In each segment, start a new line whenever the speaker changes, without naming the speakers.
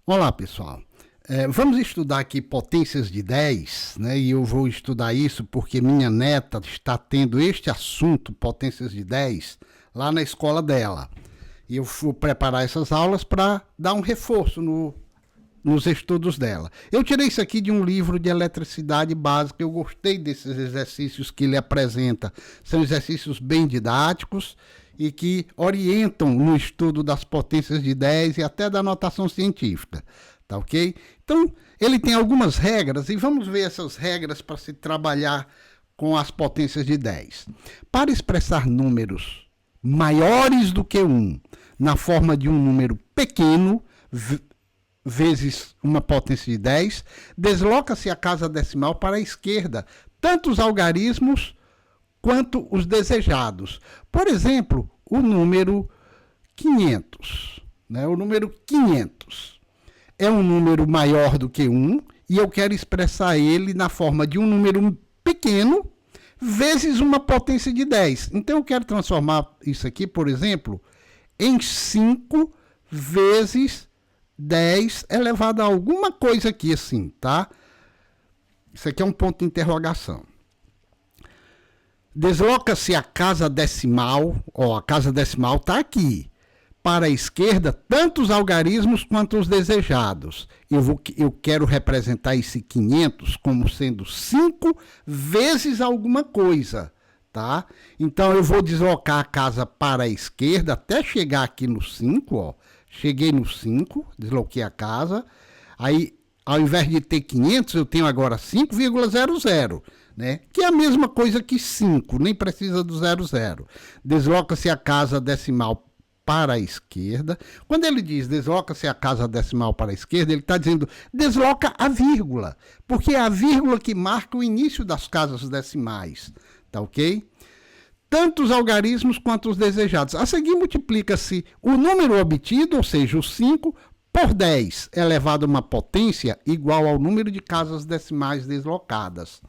Olá, pessoal. Vamos estudar aqui potências de 10, né? E eu vou estudar isso porque minha neta está tendo este assunto, potências de 10, lá na escola dela. E eu vou preparar essas aulas para dar um reforço nos estudos dela. Eu tirei isso aqui de um livro de eletricidade básica. Eu gostei desses exercícios que ele apresenta. São exercícios bem didáticos e que orientam no estudo das potências de 10 e até da notação científica. Tá ok? Então, ele tem algumas regras e vamos ver essas regras para se trabalhar com as potências de 10. Para expressar números maiores do que 1 na forma de um número pequeno, vezes uma potência de 10, desloca-se a casa decimal para a esquerda, tanto os algarismos quanto os desejados. Por exemplo, o número 500. Né? O número 500 é um número maior do que 1 e eu quero expressar ele na forma de um número pequeno vezes uma potência de 10. Então, eu quero transformar isso aqui, por exemplo, em 5 vezes 10 elevado a alguma coisa aqui assim, tá? Isso aqui é um ponto de interrogação. Desloca-se a casa decimal, a casa decimal está aqui, para a esquerda, tanto os algarismos quanto os desejados. Eu quero representar esse 500 como sendo 5 vezes alguma coisa, tá? Então, eu vou deslocar a casa para a esquerda até chegar aqui no 5, ó. Cheguei no 5, desloquei a casa. Aí, ao invés de ter 500, eu tenho agora 5,00, né? Que é a mesma coisa que 5, nem precisa do 00. Desloca-se a casa decimal para a esquerda. Quando ele diz desloca-se a casa decimal para a esquerda, ele está dizendo desloca a vírgula, porque é a vírgula que marca o início das casas decimais, tá ok? Tanto os algarismos quanto os desejados. A seguir, multiplica-se o número obtido, ou seja, o 5, por 10, elevado a uma potência igual ao número de casas decimais deslocadas.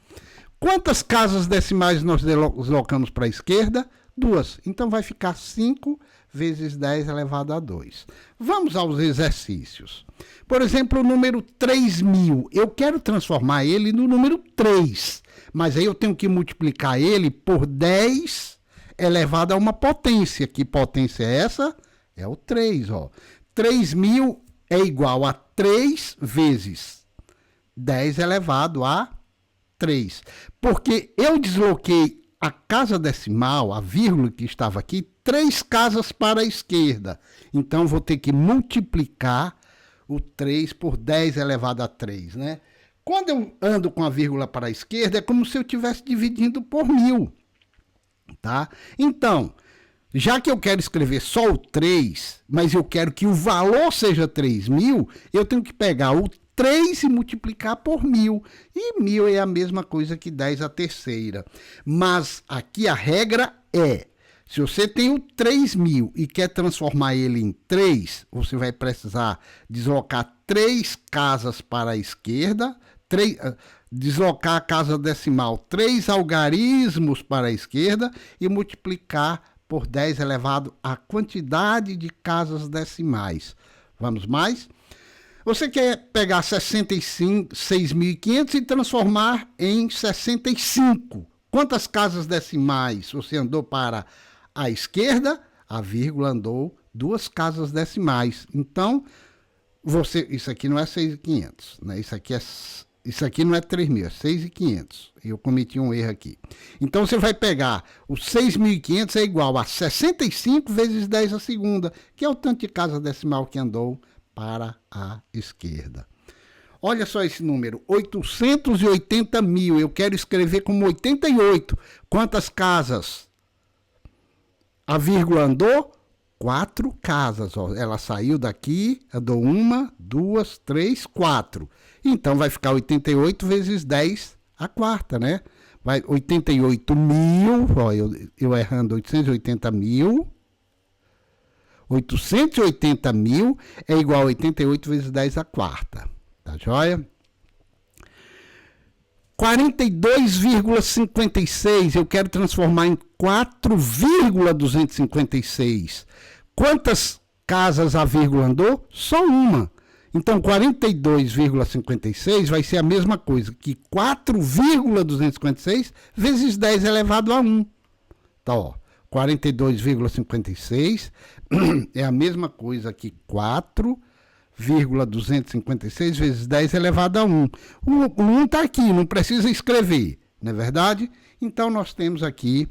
Quantas casas decimais nós deslocamos para a esquerda? 2. Então, vai ficar 5 vezes 10 elevado a 2. Vamos aos exercícios. Por exemplo, o número 3.000. Eu quero transformar ele no número 3. Mas aí eu tenho que multiplicar ele por 10 elevado a uma potência. Que potência é essa? É o 3. Ó. 3.000 é igual a 3 vezes 10 elevado a 3. Porque eu desloquei a casa decimal, a vírgula que estava aqui, 3 casas para a esquerda. Então, vou ter que multiplicar o 3 por 10 elevado a 3, né? Quando eu ando com a vírgula para a esquerda, é como se eu estivesse dividindo por 1000, tá? Então, já que eu quero escrever só o 3, mas eu quero que o valor seja 3.000, eu tenho que pegar o 3 e multiplicar por 1000. E 1000 é a mesma coisa que 10 a terceira. Mas aqui a regra é, se você tem o 3.000 e quer transformar ele em 3, você vai precisar deslocar 3 casas para a esquerda, deslocar a casa decimal 3 algarismos para a esquerda e multiplicar por 10 elevado à quantidade de casas decimais. Vamos mais? Você quer pegar 6.500 e transformar em 65. Quantas casas decimais você andou para a esquerda? A vírgula andou 2 casas decimais. Então, isso aqui não é 6.500, né? Isso aqui não é 3.000, é 6.500. Eu cometi um erro aqui. Então, você vai pegar o 6.500 é igual a 65 vezes 10 a segunda, que é o tanto de casa decimal que andou para a esquerda. Olha só esse número, 880.000. Eu quero escrever como 88. Quantas casas? A vírgula andou 4 casas. Ó. Ela saiu daqui, andou 1, 2, 3, 4. Então, vai ficar 88 vezes 10 a quarta, né? Vai 88.000, ó, eu errando 880.000. 880.000 é igual a 88 vezes 10 a quarta. Tá joia? 42,56 eu quero transformar em 4,256. Quantas casas a vírgula andou? Só uma. Então, 42,56 vai ser a mesma coisa que 4,256 vezes 10 elevado a 1. Então, ó, 42,56 é a mesma coisa que 4,256 vezes 10 elevado a 1. O 1 está aqui, não precisa escrever, não é verdade? Então, nós temos aqui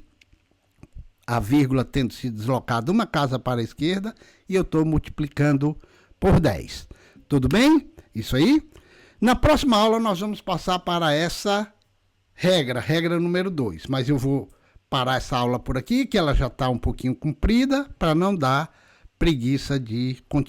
a vírgula tendo se deslocado uma casa para a esquerda e eu estou multiplicando por 10. Tudo bem? Isso aí? Na próxima aula nós vamos passar para essa regra número 2. Mas eu vou parar essa aula por aqui, que ela já está um pouquinho comprida, para não dar preguiça de continuar.